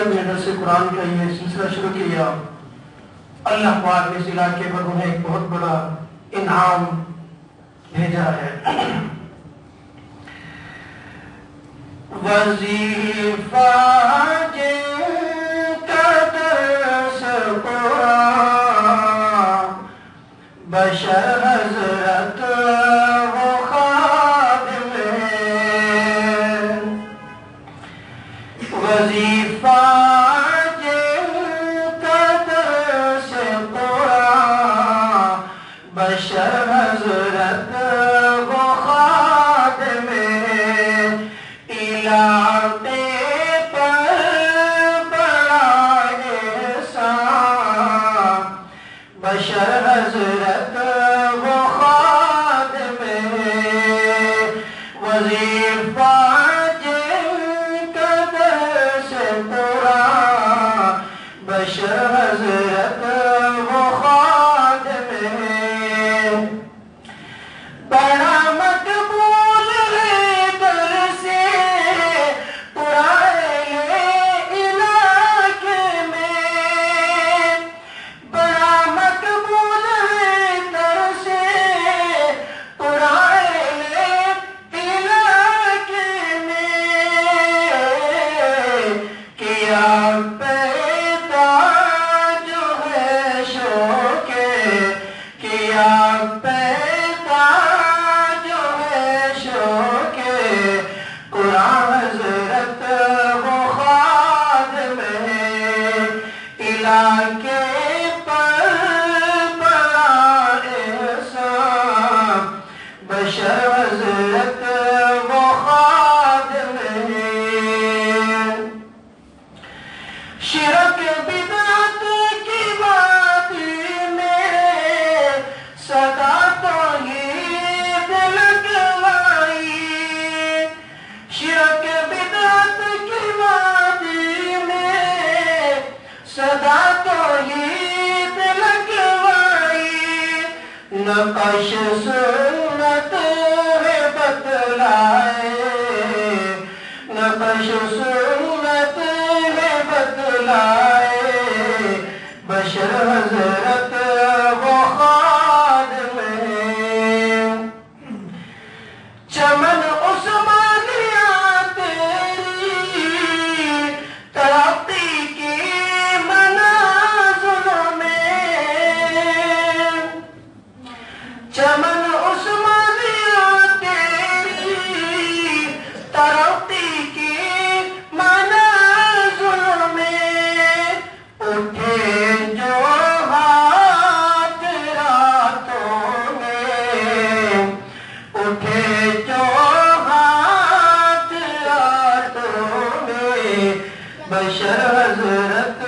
درس قرآن کا یہ سلسلہ شروع کیا، اللہ پاک نے اس علاقے پر انہیں ایک بہت بڑا انعام بھیجا ہے۔ وظیفہ جن کا درس قرآن، بشر حضرت وہ خادم ہیں۔ وظیفہ جن کا درس قرآن، بشر حضرت وہ خادم ہیں۔ علاقے پر بڑا احسان، بشر حضرت وہ خادم ہیں۔ وظیفہ جن کا درس قرآن، بشر حضرت وہ خادم ہیں۔ بڑا مقبول ہے درس قرآن علاقے میں، بڑا مقبول ہے درس قرآن علاقے میں۔ کیا پیدا جو ہے شوق، کیا پیدا جو ہے شوق، قرآن حضرت وہ خادم ہیں۔ علاقے پر بڑا احسان، بشر حضرت وہ خادم ہیں۔ شرک بدعت کی وادی میں صدا توحید لگوائی، شرک بدعت کی وادی میں صدا توحید لگوائی۔ نقش سنت ہے بتلائے، نقش سنت ہے بتلائے، بشر حضرت وہ خادم ہیں۔ چمن عثمانیہ تیری ترقی کی منازلوں میں، چمن عثمانیہ تیری ترقی کی منازلوں میں، اٹھے جو ہاتھ راتوں میں، اٹھے جو ہاتھ راتوں میں، بشر حضرت